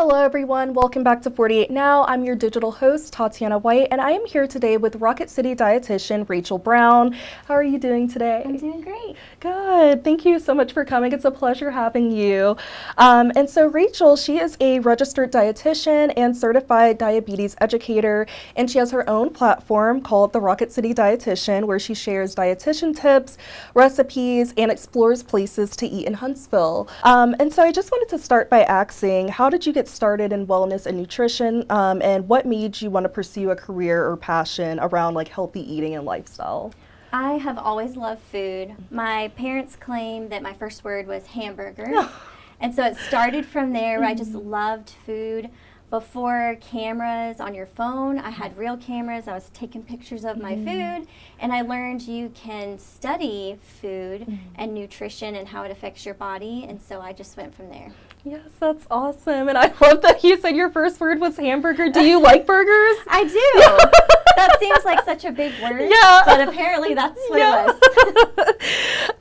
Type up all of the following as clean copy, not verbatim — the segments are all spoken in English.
Hello everyone, welcome back to 48 Now. I'm your digital host, Tatiana White, and I am here today with Rocket City Dietitian Rachel Brown. How are you doing today? I'm doing great. Good. Thank you so much for coming. It's a pleasure having you. And so Rachel, she is a registered dietitian and certified diabetes educator, and she has her own platform called the Rocket City Dietitian, where she shares dietitian tips, recipes, and explores places to eat in Huntsville. And so I just wanted to start by asking, how did you get started in wellness and nutrition, and what made you want to pursue a career or passion around like healthy eating and lifestyle? I have always loved food. My parents claim that my first word was hamburger. And so it started from there. I just loved food. Before cameras on your phone, I had real cameras. I was taking pictures of my food, and I learned you can study food and nutrition and how it affects your body, and so I just went from there. Yes, that's awesome. And I love that you said your first word was hamburger. Do you like burgers? I do. That seems like such a big word, but apparently that's what it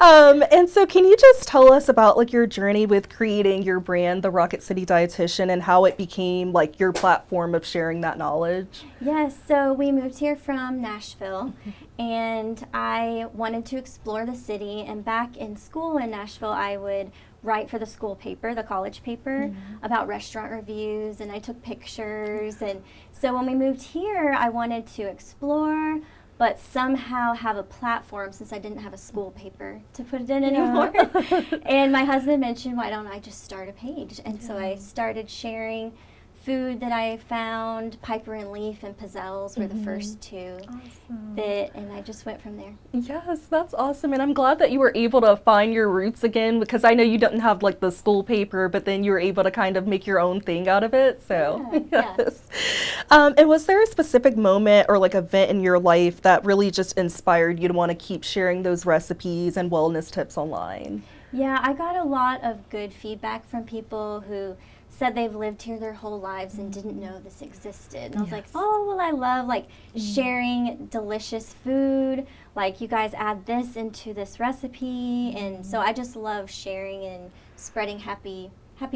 was. And so can you just tell us about like your journey with creating your brand, the Rocket City Dietitian, and how it became like your platform of sharing that knowledge? Yes, so we moved here from Nashville, and I wanted to explore the city, and back in school in Nashville, I would write for the school paper, the college paper, about restaurant reviews, and I took pictures. And so when we moved here, I wanted to explore, but somehow have a platform since I didn't have a school paper to put it in anymore. And my husband mentioned, why don't I just start a page? And so I started sharing food that I found. Piper and Leaf and Pizzelles were the first two that, and I just went from there. Yes, that's awesome. And I'm glad that you were able to find your roots again, because I know you didn't have like the school paper, but then you were able to kind of make your own thing out of it. So yes. And was there a specific moment or like event in your life that really just inspired you to want to keep sharing those recipes and wellness tips online? Yeah, I got a lot of good feedback from people who said they've lived here their whole lives and didn't know this existed. And I was like, oh, well, I love like sharing delicious food. Like, you guys add this into this recipe. And so I just love sharing and spreading happy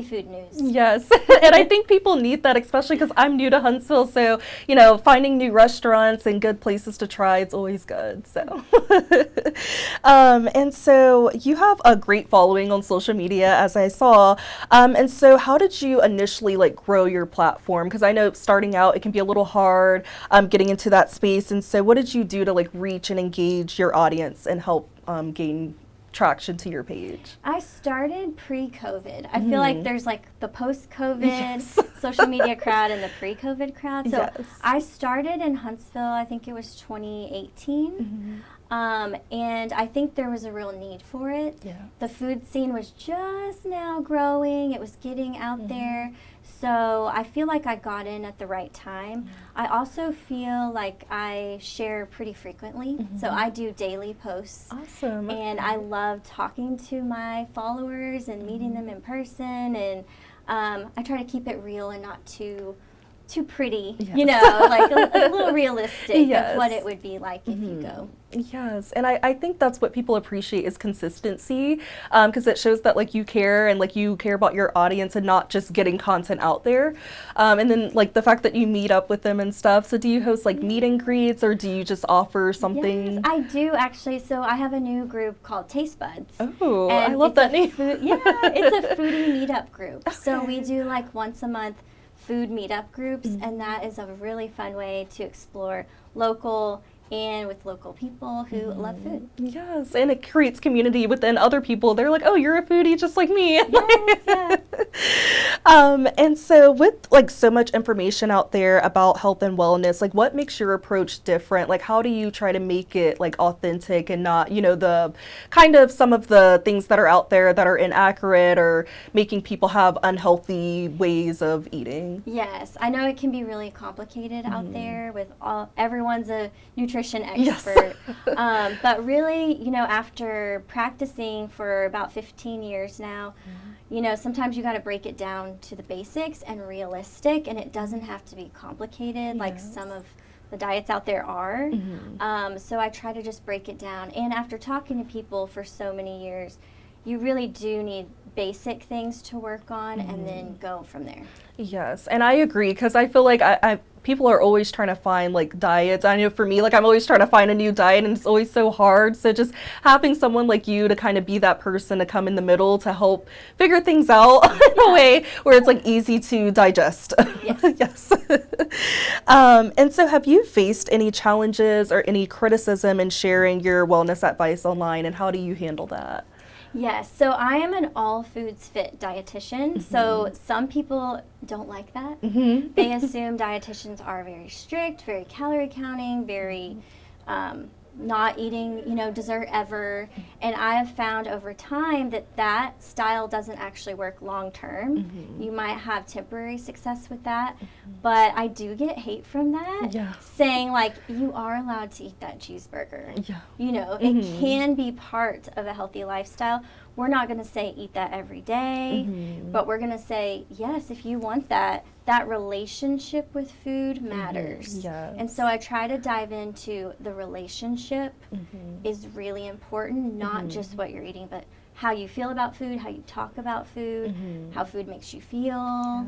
food news. Yes, and I think people need that, especially because I'm new to Huntsville, so, you know, finding new restaurants and good places to try, it's always good, so. And so you have a great following on social media, as I saw, and so how did you initially, like, grow your platform? Because I know starting out, it can be a little hard getting into that space, and so what did you do to, like, reach and engage your audience and help gain traction to your page? I started pre-COVID. I feel like there's like the post-COVID social media crowd and the pre-COVID crowd. So I started in Huntsville, I think it was 2018. And I think there was a real need for it. The food scene was just now growing. It was getting out there. So I feel like I got in at the right time. I also feel like I share pretty frequently. So I do daily posts. Awesome. And I love talking to my followers and meeting them in person. And I try to keep it real and not too pretty, you know, like a little realistic of what it would be like if you go. Yes, and I think that's what people appreciate is consistency, because it shows that like you care and like you care about your audience and not just getting content out there. And then like the fact that you meet up with them and stuff. So do you host like meet and greets, or do you just offer something? Yes, I do actually. So I have a new group called Taste Buds. Oh, I love that name. It's a foodie meetup group. So we do like once a month food meetup groups, and that is a really fun way to explore local and with local people who love food. Yes, and it creates community within other people. They're like, oh, you're a foodie just like me. Yes, And so with like so much information out there about health and wellness, like what makes your approach different? Like how do you try to make it like authentic and not, you know, the kind of some of the things that are out there that are inaccurate or making people have unhealthy ways of eating? Yes, I know it can be really complicated out there with everyone's a nutrition expert. But really, you know, after practicing for about 15 years now, you know, sometimes you got to break it down to the basics and realistic, and it doesn't have to be complicated like some of the diets out there are. So I try to just break it down. And after talking to people for so many years, you really do need basic things to work on and then go from there. Yes, and I agree because I feel like I people are always trying to find like diets. I know for me, like I'm always trying to find a new diet and it's always so hard. So just having someone like you to kind of be that person to come in the middle to help figure things out in a way where it's like easy to digest. Yes. Yes. And so have you faced any challenges or any criticism in sharing your wellness advice online, and how do you handle that? Yes, so I am an all foods fit dietitian. So some people don't like that. They assume dietitians are very strict, very calorie counting, very not eating, dessert ever. And I have found over time that style doesn't actually work long term. You might have temporary success with that, but I do get hate from that, saying like, you are allowed to eat that cheeseburger. It can be part of a healthy lifestyle. We're not going to say eat that every day, but we're going to say, yes, if you want that relationship with food matters. And so I try to dive into the relationship is really important, not just what you're eating, but how you feel about food, how you talk about food, how food makes you feel.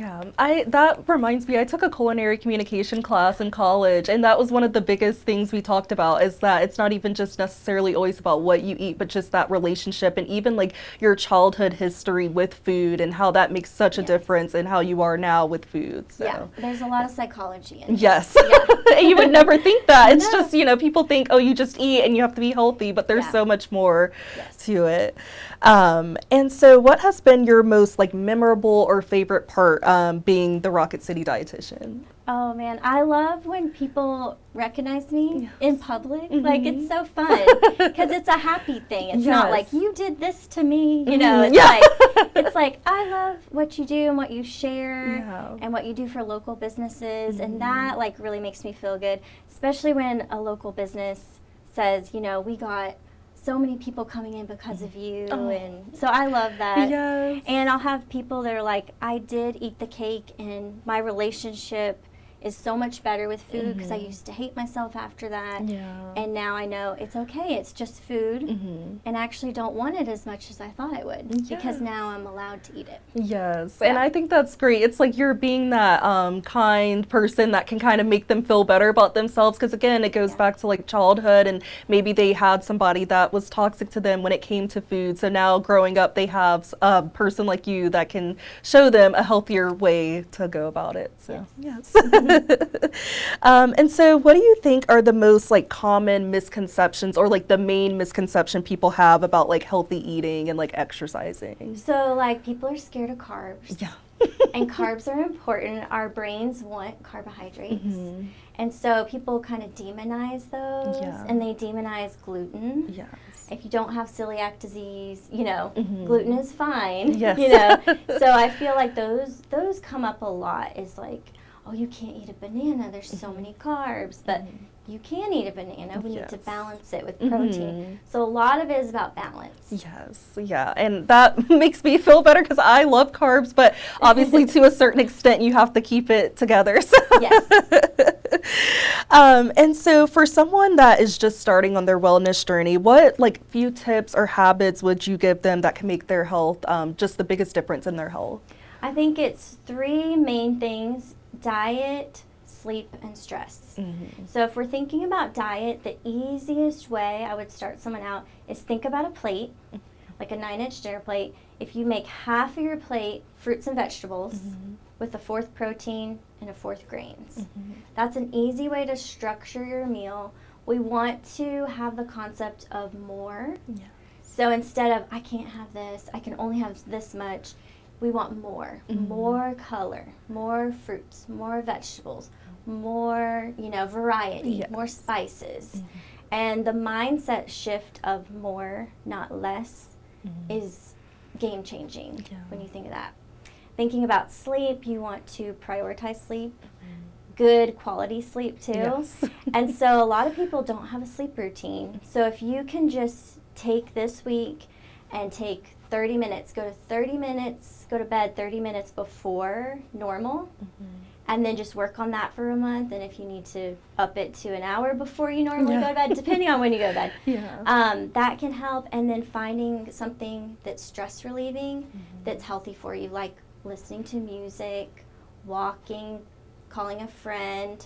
That reminds me, I took a culinary communication class in college, and that was one of the biggest things we talked about, is that it's not even just necessarily always about what you eat, but just that relationship and even like your childhood history with food and how that makes such a difference in how you are now with food. So. There's a lot of psychology in it. Yes. You would never think that. It's just, people think, oh, you just eat and you have to be healthy, but there's so much more to it. And so what has been your most like memorable or favorite part being the Rocket City Dietitian? Oh man, I love when people recognize me in public. Like, it's so fun because it's a happy thing. It's not like, you did this to me, it's like I love what you do and what you share and what you do for local businesses, and that like really makes me feel good, especially when a local business says, we got so many people coming in because of you, and so I love that. And I'll have people that are like, I did eat the cake and my relationship is so much better with food because I used to hate myself after that. And now I know it's okay, it's just food, and I actually don't want it as much as I thought I would because now I'm allowed to eat it. And I think that's great. It's like you're being that kind person that can kind of make them feel better about themselves, because again, it goes back to like childhood, and maybe they had somebody that was toxic to them when it came to food, so now growing up they have a person like you that can show them a healthier way to go about it. So and so what do you think are the most like common misconceptions, or like the main misconception people have about like healthy eating and like exercising? So like people are scared of carbs. And carbs are important. Our brains want carbohydrates. And so people kind of demonize those, and they demonize gluten. If you don't have celiac disease, gluten is fine. So I feel like those come up a lot, is like, oh, you can't eat a banana, there's so many carbs, but you can eat a banana. We need to balance it with protein. So a lot of it is about balance. And that makes me feel better because I love carbs, but obviously to a certain extent you have to keep it together. So. And so for someone that is just starting on their wellness journey, what like few tips or habits would you give them that can make their health just the biggest difference in their health? I think it's three main things: diet, sleep, and stress. So if we're thinking about diet, the easiest way I would start someone out is think about a plate, like a 9-inch dinner plate. If you make half of your plate fruits and vegetables with a fourth protein and a fourth grains, that's an easy way to structure your meal. We want to have the concept of more. So instead of, I can't have this, I can only have this much, we want more, more color, more fruits, more vegetables, more, variety, more spices. And the mindset shift of more, not less, is game changing when you think of that. Thinking about sleep, you want to prioritize sleep, good quality sleep too. And so a lot of people don't have a sleep routine. So if you can just take this week and take 30 minutes. Go to bed 30 minutes before normal. And then just work on that for a month. And if you need to up it to an hour before you normally go to bed, depending on when you go to bed, that can help. And then finding something that's stress relieving, that's healthy for you, like listening to music, walking, calling a friend.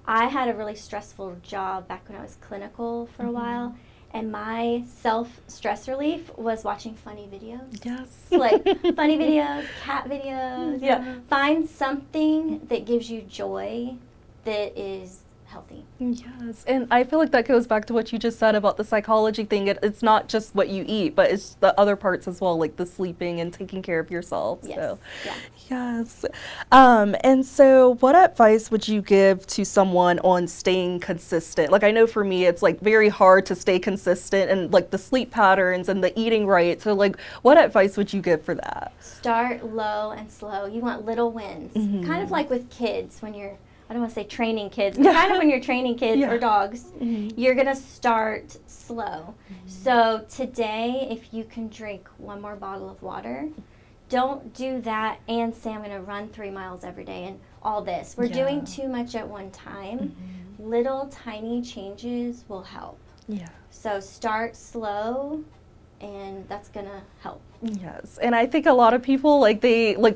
I had a really stressful job back when I was clinical for a while. And my self-stress relief was watching funny videos. Yes. Like funny videos, cat videos. Yeah. Find something that gives you joy that is healthy. Yes, and I feel like that goes back to what you just said about the psychology thing. It's not just what you eat, but it's the other parts as well, like the sleeping and taking care of yourself. Yes. So, yes. And so what advice would you give to someone on staying consistent? Like, I know for me, it's like very hard to stay consistent and like the sleep patterns and the eating right. So like, what advice would you give for that? Start low and slow. You want little wins. Kind of like with kids when you're, I don't want to say training kids, but kind of when you're training kids or dogs, you're going to start slow. So today, if you can drink one more bottle of water, don't do that and say I'm going to run 3 miles every day and all this. We're doing too much at one time. Little tiny changes will help. So start slow, and that's going to help. Yes, and I think a lot of people, like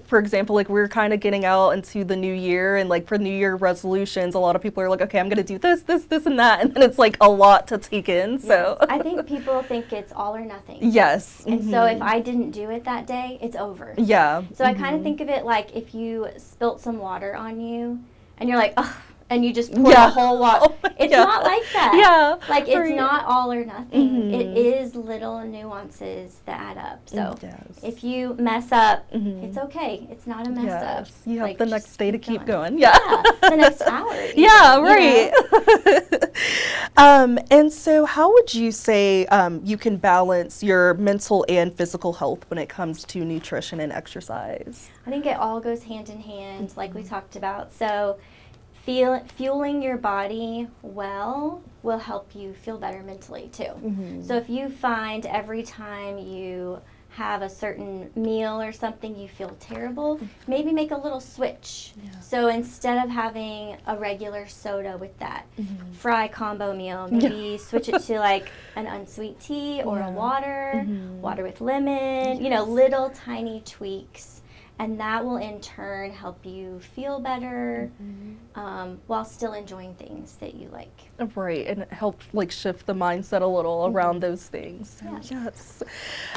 for example, like we're kind of getting out into the new year, and like for New Year resolutions, a lot of people are like, okay, I'm going to do this, and that, and then it's like a lot to take in, so. Yes. I think people think it's all or nothing. Yes. And so if I didn't do it that day, it's over. Yeah. So I kind of think of it like if you spilt some water on you, and you're like, oh, and you just pour the whole water. It's not like that. Like, it's not all or nothing. It is little nuances that add up. So if you mess up, it's okay. It's not a mess up. You have like, the next day to keep going. The next hour. Even, right. And so how would you say you can balance your mental and physical health when it comes to nutrition and exercise? I think it all goes hand in hand, like we talked about. So fueling your body well will help you feel better mentally too. So if you find every time you have a certain meal or something you feel terrible, maybe make a little switch. So instead of having a regular soda with that fry combo meal, maybe switch it to like an unsweet tea or a water with lemon, little tiny tweaks. And that will in turn help you feel better while still enjoying things that you like. Right, and help like shift the mindset a little around those things. Yes.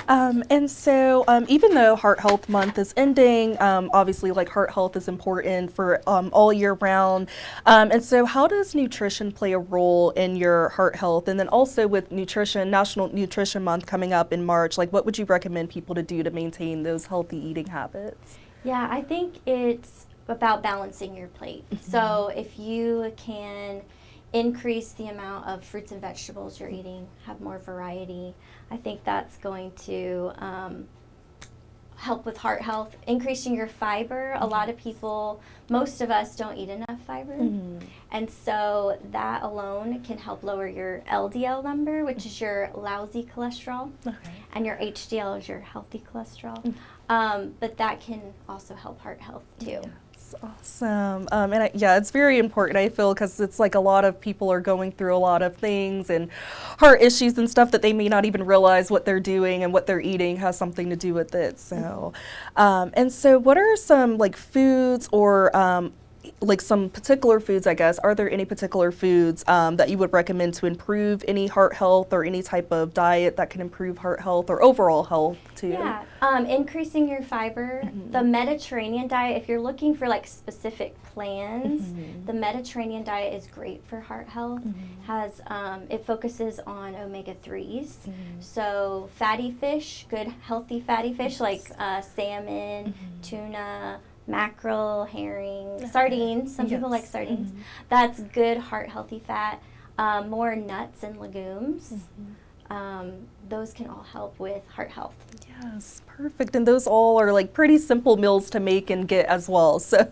And so even though Heart Health Month is ending, obviously like heart health is important for all year round. And so how does nutrition play a role in your heart health? And then also with National Nutrition Month coming up in March, like what would you recommend people to do to maintain those healthy eating habits? Yeah, I think it's about balancing your plate. So if you can increase the amount of fruits and vegetables you're eating, have more variety, I think that's going to help with heart health. Increasing your fiber, a lot of people, most of us don't eat enough fiber. And so that alone can help lower your LDL number, which is your lousy cholesterol, and your HDL is your healthy cholesterol. But that can also help heart health too. Awesome. And it's very important, I feel, because it's like a lot of people are going through a lot of things and heart issues and stuff that they may not even realize what they're doing and what they're eating has something to do with it. So, and so what are some like foods or like some particular foods, I guess, are there any particular foods that you would recommend to improve any heart health or any type of diet that can improve heart health or overall health too? Yeah, increasing your fiber. The Mediterranean diet, if you're looking for like specific plans, the Mediterranean diet is great for heart health. It focuses on omega-3s. So fatty fish, good healthy fatty fish like salmon, tuna, mackerel, herring, sardines. Some people like sardines. That's good heart healthy fat. More nuts and legumes. Those can all help with heart health. Yes, perfect. And those all are like pretty simple meals to make and get as well. So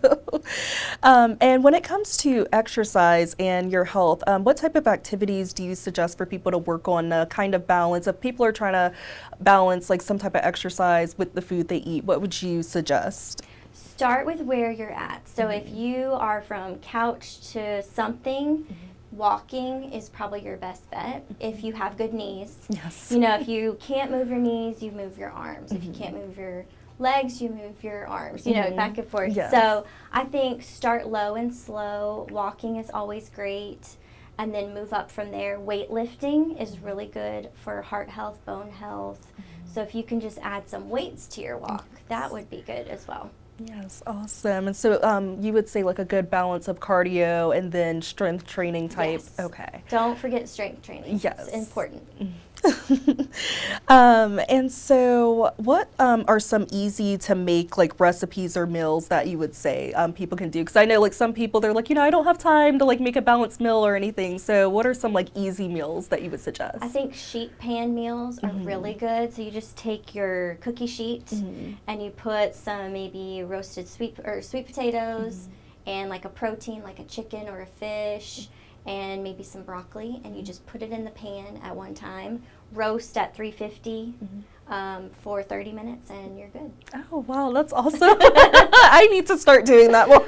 And when it comes to exercise and your health, what type of activities do you suggest for people to work on to kind of balance? If people are trying to balance like some type of exercise with the food they eat, what would you suggest? Start with where you're at. So if you are from couch to something, walking is probably your best bet if you have good knees. Yes. You know, if you can't move your knees, you move your arms. If you can't move your legs, you move your arms, you know, back and forth. Yes. So I think start low and slow. Walking is always great. And then move up from there. Weightlifting is really good for heart health, bone health. So if you can just add some weights to your walk, that would be good as well. Yes, awesome. And so you would say like a good balance of cardio and then strength training type. Yes. Okay. Don't forget strength training. Yes. It's important. And so what are some easy to make like recipes or meals that you would say people can do? Because I know like some people, they're like, I don't have time to like make a balanced meal or anything. So what are some like easy meals that you would suggest? I think sheet pan meals are really good. So you just take your cookie sheet and you put some maybe roasted sweet potatoes and like a protein like a chicken or a fish and maybe some broccoli, and you just put it in the pan at one time, roast at 350 for 30 minutes, and you're good. Oh, wow, that's awesome. I need to start doing that more.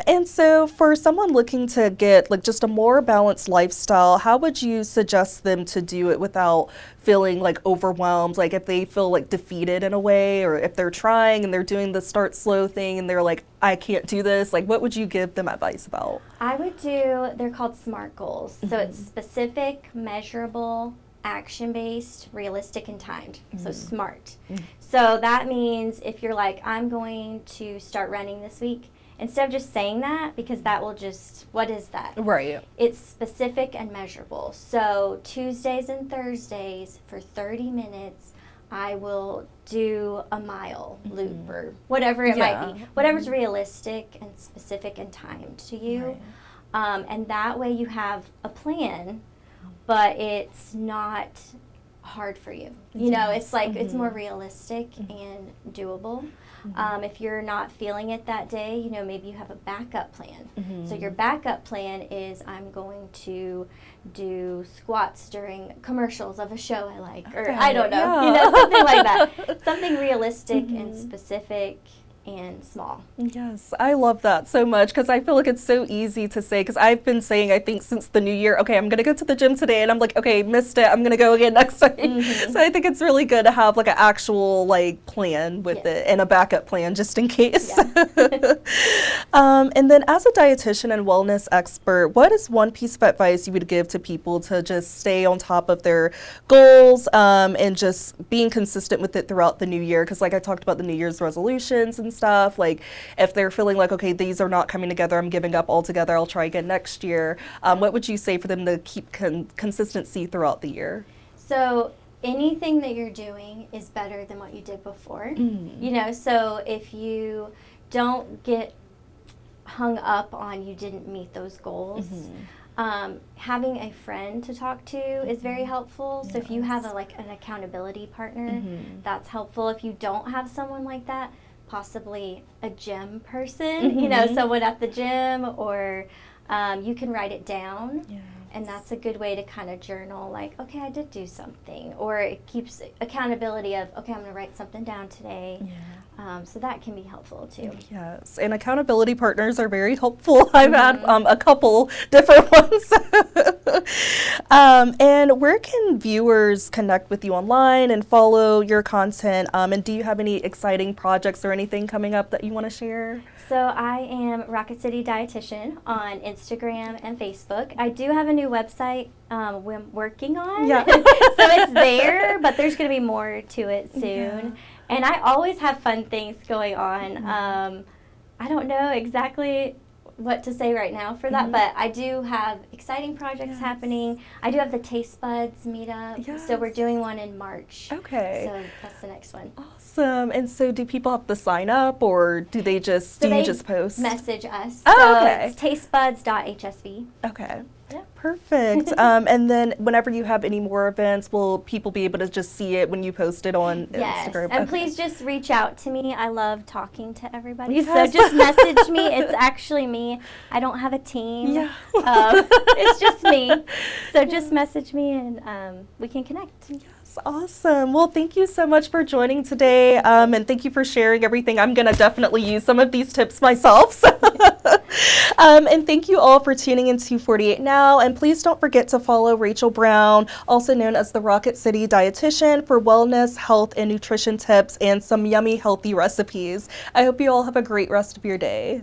And so for someone looking to get like just a more balanced lifestyle, how would you suggest them to do it without feeling like overwhelmed? Like if they feel like defeated in a way, or if they're trying and they're doing the start slow thing and they're like, I can't do this, like what would you give them advice about? I would do, they're called SMART goals. So it's specific, measurable, action-based, realistic, and timed. So SMART. So that means if you're like, I'm going to start running this week, instead of just saying that, because that will just, what is that? Right. It's specific and measurable. So Tuesdays and Thursdays for 30 minutes, I will do a mile loop or whatever it might be. Whatever's realistic and specific and timed to you. Right. And that way you have a plan, but it's not hard for you. You know, it's like it's more realistic and doable. If you're not feeling it that day, you know, maybe you have a backup plan. So your backup plan is I'm going to do squats during commercials of a show I like, or I don't know, you know, something like that. Something realistic and specific and small. Yes, I love that so much because I feel like it's so easy to say, because I've been saying, I think since the new year, okay, I'm going to go to the gym today, and I'm like, okay, missed it, I'm going to go again next time. So I think it's really good to have like an actual like plan with it and a backup plan just in case. And then as a dietitian and wellness expert, what is one piece of advice you would give to people to just stay on top of their goals and just being consistent with it throughout the new year? Because like I talked about the New Year's resolutions and stuff, like if they're feeling like, okay, these are not coming together, I'm giving up altogether, I'll try again next year, what would you say for them to keep consistency throughout the year? So anything that you're doing is better than what you did before. You know, so if you don't get hung up on you didn't meet those goals, having a friend to talk to is very helpful. So if you have an accountability partner, that's helpful. If you don't have someone like that, possibly a gym person, you know, someone at the gym, or you can write it down. And that's a good way to kind of journal, like, okay, I did do something. Or it keeps accountability of, okay, I'm going to write something down today. So that can be helpful too. Yes, and accountability partners are very helpful. I've had a couple different ones. And where can viewers connect with you online and follow your content? And do you have any exciting projects or anything coming up that you want to share? So I am Rocket City Dietitian on Instagram and Facebook. I do have a new website I'm working on. So it's there, but there's going to be more to it soon. And I always have fun things going on. I don't know exactly what to say right now for that, but I do have exciting projects happening. I do have the Taste Buds meetup, so we're doing one in March. Okay. So that's the next one. Awesome. And so do people have to sign up, or do they just, you just post? Message us. Oh, so okay. it's tastebuds.hsv. Okay. Perfect. And then whenever you have any more events, will people be able to just see it when you post it on Yes, Instagram? and Okay. please just reach out to me. I love talking to everybody, Yes. so just message me. It's actually me. I don't have a team. Yeah. It's just me. So just message me and we can connect. Yes, awesome. Well, thank you so much for joining today, and thank you for sharing everything. I'm going to definitely use some of these tips myself. So. And thank you all for tuning into 48 Now, and please don't forget to follow Rachel Brown, also known as the Rocket City Dietitian, for wellness, health, and nutrition tips and some yummy, healthy recipes. I hope you all have a great rest of your day.